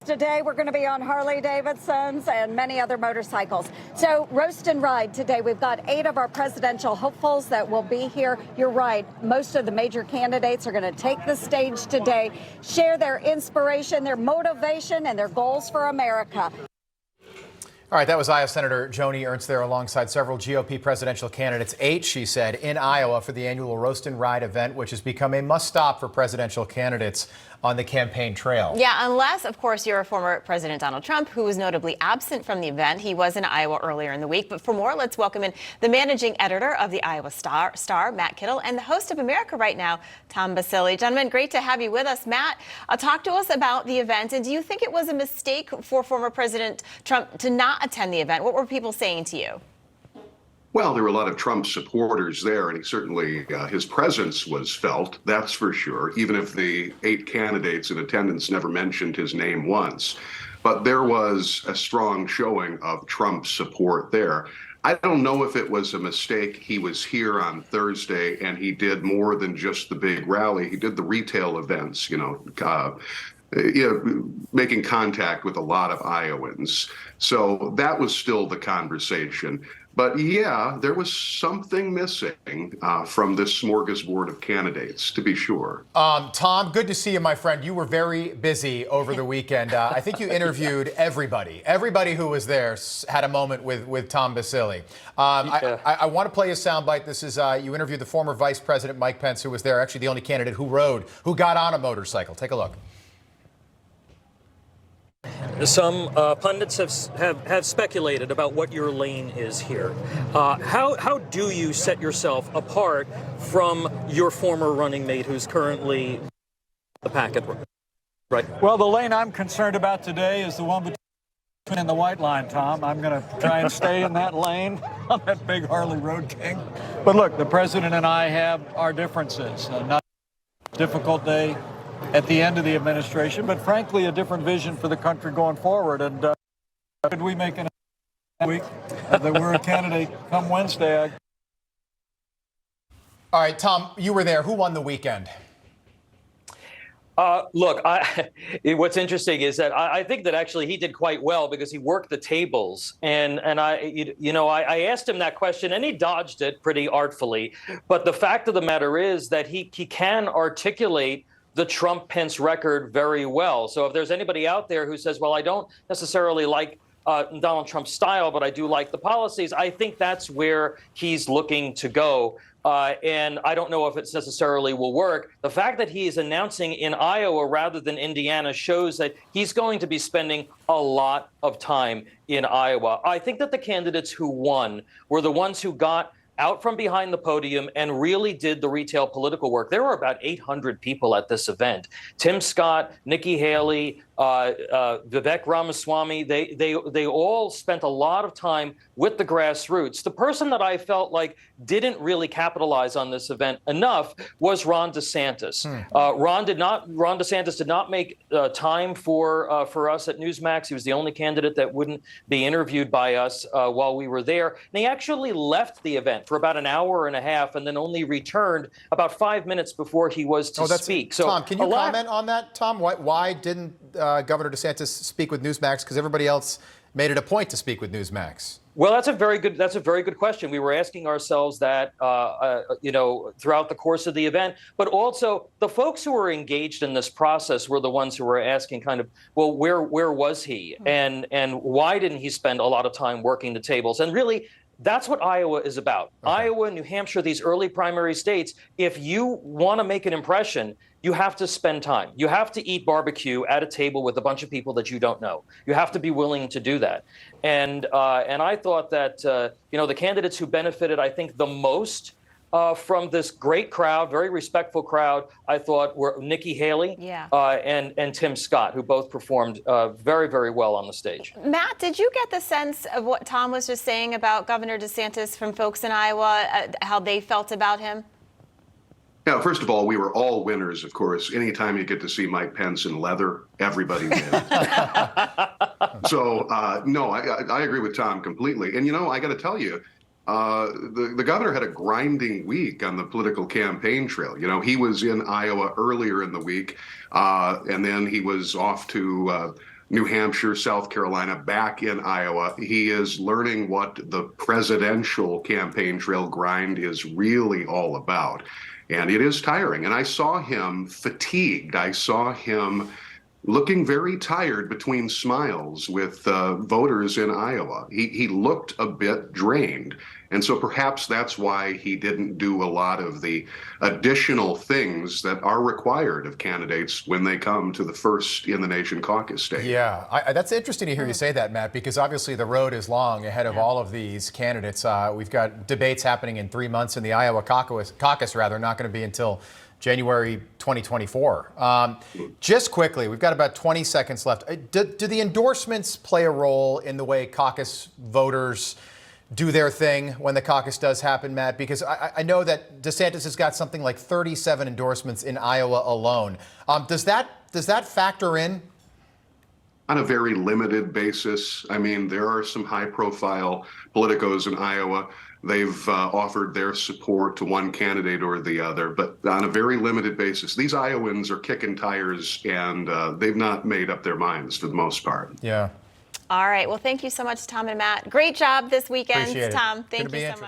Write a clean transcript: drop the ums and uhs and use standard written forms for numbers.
Today, we're going to be on Harley Davidsons and many other motorcycles. So roast and ride today. We've got 8 of our presidential hopefuls that will be here. You're right. Most of the major candidates are going to take the stage today, share their inspiration, their motivation, and their goals for America. All right, that was Iowa Senator Joni Ernst there alongside several GOP presidential candidates. 8, she said, in Iowa for the annual Roast and Ride event, which has become a must-stop for presidential candidates on the campaign trail. Yeah, unless, of course, you're a former President Donald Trump, who was notably absent from the event. He was in Iowa earlier in the week. But for more, let's welcome in the managing editor of the Iowa Star, Matt Kittle, and the host of America Right Now, Tom Basile. Gentlemen, great to have you with us. Matt, talk to us about the event. And do you think it was a mistake for former President Trump to not attend the event? What were people saying to you? Well, there were a lot of Trump supporters there, and he certainly, his presence was felt, that's for sure, even if the 8 candidates in attendance never mentioned his name once. But there was a strong showing of Trump support there. I don't know if it was a mistake. He was here on Thursday, and he did more than just the big rally. He did the retail events, making contact with a lot of Iowans. So that was still the conversation. But yeah, there was something missing from this smorgasbord of candidates, to be sure. Tom, good to see you, my friend. You were very busy over the weekend. I think you interviewed everybody. Everybody who was there had a moment with Tom Basile. I want to play a soundbite. This is, you interviewed the former Vice President Mike Pence, who was there, actually the only candidate who got on a motorcycle. Take a look. Some pundits have speculated about what your lane is here. How do you set yourself apart from your former running mate, who's currently the packet? Right. Well, the lane I'm concerned about today is the one between and the white line, Tom. I'm going to try and stay in that lane. I'm that big Harley Road King. But look, the president and I have our differences. Not a difficult day at the end of the administration, but frankly, a different vision for the country going forward. And could we make an week that we're a candidate come Wednesday? All right, Tom, you were there. Who won the weekend? Look, what's interesting is that I think that actually he did quite well because he worked the tables, and I asked him that question and he dodged it pretty artfully. But the fact of the matter is that he can articulate the Trump-Pence record very well. So if there's anybody out there who says, well, I don't necessarily like Donald Trump's style, but I do like the policies, I think that's where he's looking to go. And I don't know if it necessarily will work. The fact that he is announcing in Iowa rather than Indiana shows that he's going to be spending a lot of time in Iowa. I think that the candidates who won were the ones who got out from behind the podium and really did the retail political work. There were about 800 people at this event. Tim Scott, Nikki Haley, Vivek Ramaswamy, they all spent a lot of time with the grassroots. The person that I felt like didn't really capitalize on this event enough was Ron DeSantis. Ron DeSantis did not make time for us at Newsmax. He was the only candidate that wouldn't be interviewed by us while we were there. And he actually left the event for about an hour and a half and then only returned about 5 minutes before he was to speak. So, Tom, can you comment on that, Tom? Why didn't Governor DeSantis speak with Newsmax? Because everybody else made it a point to speak with Newsmax. Well, that's a very good question. We were asking ourselves that, throughout the course of the event. But also, the folks who were engaged in this process were the ones who were asking kind of, well, where was he? And why didn't he spend a lot of time working the tables? And really, that's what Iowa is about. Okay. Iowa, New Hampshire, these early primary states, if you want to make an impression, you have to spend time. You have to eat barbecue at a table with a bunch of people that you don't know. You have to be willing to do that. And I thought that, the candidates who benefited, I think, the most from this great crowd, very respectful crowd, I thought were Nikki Haley and Tim Scott, who both performed very, very well on the stage. Matt, did you get the sense of what Tom was just saying about Governor DeSantis from folks in Iowa, how they felt about him? Yeah, first of all, we were all winners, of course. Anytime you get to see Mike Pence in leather, everybody wins. So, no, I agree with Tom completely. And, I got to tell you, the governor had a grinding week on the political campaign trail. He was in Iowa earlier in the week, and then he was off to New Hampshire, South Carolina, back in Iowa. He is learning what the presidential campaign trail grind is really all about. And it is tiring. And I saw him fatigued. I saw him looking very tired between smiles with voters in Iowa. He looked a bit drained. And so perhaps that's why he didn't do a lot of the additional things that are required of candidates when they come to the first in the nation caucus stage. Yeah, that's interesting to hear you say that, Matt, because obviously the road is long ahead of all of these candidates. We've got debates happening in 3 months in the Iowa caucus, not going to be until January 2024. Just quickly, we've got about 20 seconds left. Do the endorsements play a role in the way caucus voters do their thing when the caucus does happen, Matt? Because I know that DeSantis has got something like 37 endorsements in Iowa alone. Does that factor in? On a very limited basis. I mean, there are some high-profile politicos in Iowa. They've offered their support to one candidate or the other, but on a very limited basis. These Iowans are kicking tires, and they've not made up their minds for the most part. Yeah. All right. Well, thank you so much, Tom and Matt. Great job this weekend, Appreciate it. Tom. Thank Gonna be you so interesting. much.